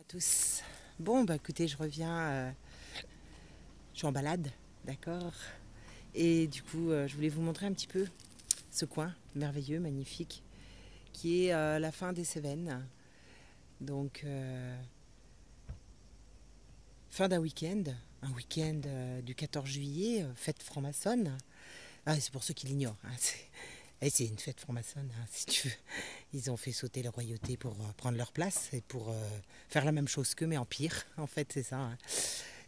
Tous. Bon, bah écoutez, je reviens, je suis en balade, d'accord. Et du coup, je voulais vous montrer un petit peu ce coin merveilleux, magnifique, qui est la fin des Cévennes. Donc, fin d'un week-end, un week-end du 14 juillet, fête franc-maçonne. Ah, c'est pour ceux qui l'ignorent, hein, c'est une fête franc-maçonne, hein, si tu veux. Ils ont fait sauter la royauté pour prendre leur place et pour faire la même chose qu'eux, mais en pire, en fait, c'est ça, hein.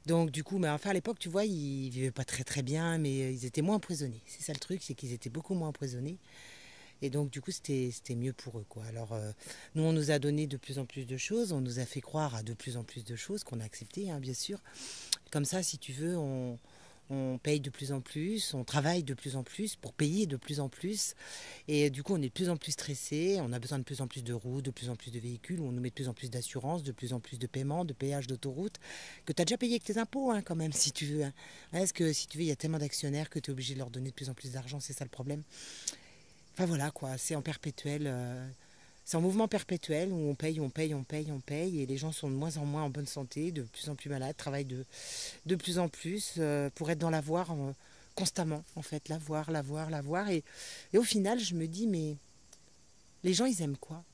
Donc du coup, mais enfin à l'époque, tu vois, ils vivaient pas très très bien, mais ils étaient moins empoisonnés. C'est ça le truc, c'est qu'ils étaient beaucoup moins empoisonnés. Et donc du coup, c'était mieux pour eux, quoi. Alors nous, on nous a donné de plus en plus de choses, on nous a fait croire à de plus en plus de choses qu'on a acceptées, hein, bien sûr. Comme ça, si tu veux, on paye de plus en plus, on travaille de plus en plus pour payer de plus en plus. Et du coup, on est de plus en plus stressé, on a besoin de plus en plus de roues, de plus en plus de véhicules, on nous met de plus en plus d'assurance, de plus en plus de paiements, de péages d'autoroute, que tu as déjà payé avec tes impôts, hein, quand même, si tu veux, hein. Est-ce que si tu veux, il y a tellement d'actionnaires que tu es obligé de leur donner de plus en plus d'argent, c'est ça le problème. Enfin voilà, quoi, c'est en perpétuel. C'est en mouvement perpétuel où on paye, on paye, on paye, on paye, et les gens sont de moins en moins en bonne santé, de plus en plus malades, travaillent de plus en plus pour être dans l'avoir constamment, en fait, l'avoir, l'avoir, l'avoir. Et au final, je me dis, mais les gens, ils aiment quoi?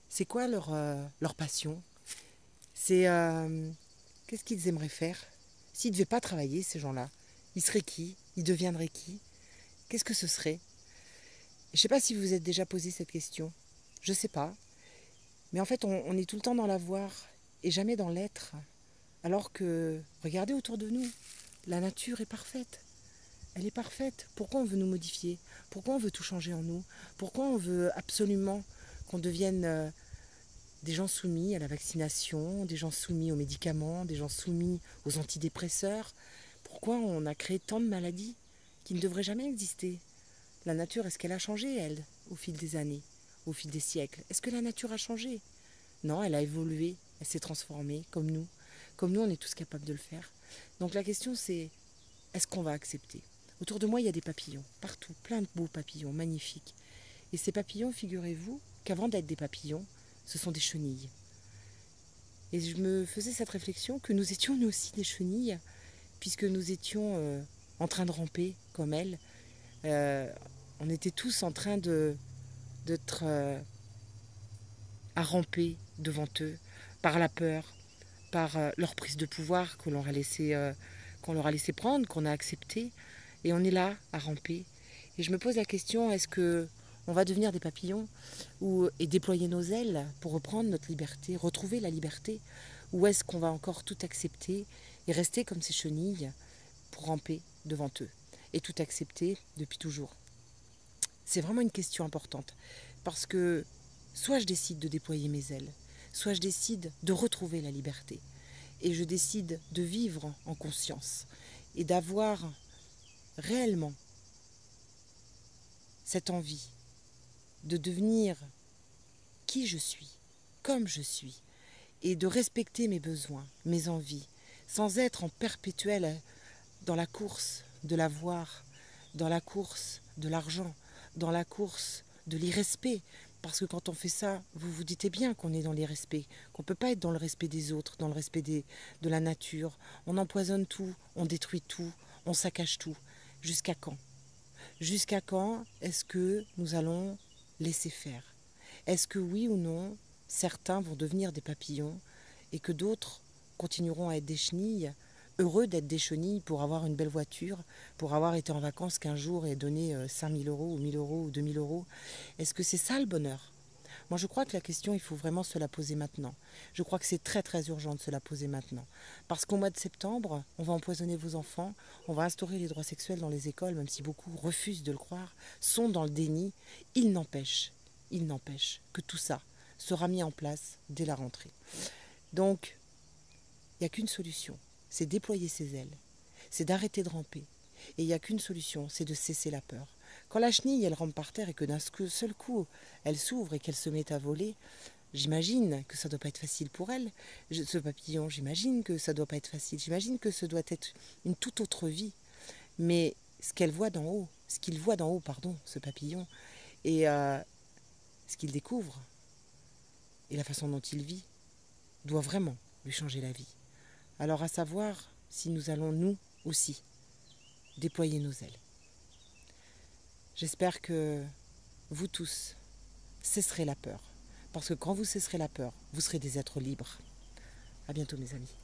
C'est quoi leur passion? C'est qu'est-ce qu'ils aimeraient faire? S'ils ne devaient pas travailler, ces gens-là, ils seraient qui? Ils deviendraient qui? Qu'est-ce que ce serait? Je ne sais pas si vous vous êtes déjà posé cette question. Je ne sais pas. Mais en fait, on est tout le temps dans l'avoir et jamais dans l'être. Alors que, regardez autour de nous, la nature est parfaite. Elle est parfaite. Pourquoi on veut nous modifier? Pourquoi on veut tout changer en nous? Pourquoi on veut absolument qu'on devienne des gens soumis à la vaccination, des gens soumis aux médicaments, des gens soumis aux antidépresseurs? Pourquoi on a créé tant de maladies qui ne devraient jamais exister? La nature, est-ce qu'elle a changé, elle, au fil des années, au fil des siècles? Est-ce que la nature a changé? Non, elle a évolué, elle s'est transformée, comme nous. Comme nous, on est tous capables de le faire. Donc la question, c'est, est-ce qu'on va accepter? Autour de moi, il y a des papillons, partout, plein de beaux papillons, magnifiques. Et ces papillons, figurez-vous, qu'avant d'être des papillons, ce sont des chenilles. Et je me faisais cette réflexion que nous étions nous aussi des chenilles, puisque nous étions en train de ramper comme elles. On était tous en train d'être à ramper devant eux, par la peur, par leur prise de pouvoir qu'on leur a laissé prendre, qu'on a accepté. Et on est là à ramper. Et je me pose la question, est-ce que on va devenir des papillons et déployer nos ailes pour reprendre notre liberté, retrouver la liberté? Ou est-ce qu'on va encore tout accepter et rester comme ces chenilles pour ramper devant eux et tout accepter depuis toujours? C'est vraiment une question importante parce que soit je décide de déployer mes ailes, soit je décide de retrouver la liberté et je décide de vivre en conscience et d'avoir réellement cette envie de devenir qui je suis, comme je suis, et de respecter mes besoins, mes envies, sans être en perpétuel dans la course de l'avoir, dans la course de l'argent, dans la course de l'irrespect. Parce que quand on fait ça, vous vous dites bien qu'on est dans l'irrespect, qu'on ne peut pas être dans le respect des autres, dans le respect de la nature. On empoisonne tout, on détruit tout, on saccage tout. Jusqu'à quand? Jusqu'à quand est-ce que nous allons laisser faire? Est-ce que oui ou non, certains vont devenir des papillons et que d'autres continueront à être des chenilles, heureux d'être des chenilles pour avoir une belle voiture, pour avoir été en vacances 15 jours et donné 5 000 euros ou 1 000 euros ou 2 000 euros? Est-ce que c'est ça le bonheur? Moi, je crois que la question, il faut vraiment se la poser maintenant. Je crois que c'est très très urgent de se la poser maintenant. Parce qu'au mois de septembre, on va empoisonner vos enfants, on va instaurer les droits sexuels dans les écoles, même si beaucoup refusent de le croire, sont dans le déni. Il n'empêche que tout ça sera mis en place dès la rentrée. Donc, il n'y a qu'une solution, c'est déployer ses ailes, c'est d'arrêter de ramper. Et il n'y a qu'une solution, c'est de cesser la peur. Quand la chenille, elle rampe par terre et que d'un seul coup, elle s'ouvre et qu'elle se met à voler, j'imagine que ça ne doit pas être facile pour elle. Ce papillon, j'imagine que ça ne doit pas être facile. J'imagine que ce doit être une toute autre vie. Mais ce qu'elle voit d'en haut, ce qu'il voit d'en haut, pardon, ce papillon, et ce qu'il découvre, et la façon dont il vit, doit vraiment lui changer la vie. Alors à savoir si nous allons, nous aussi, déployer nos ailes. J'espère que vous tous cesserez la peur. Parce que quand vous cesserez la peur, vous serez des êtres libres. À bientôt mes amis.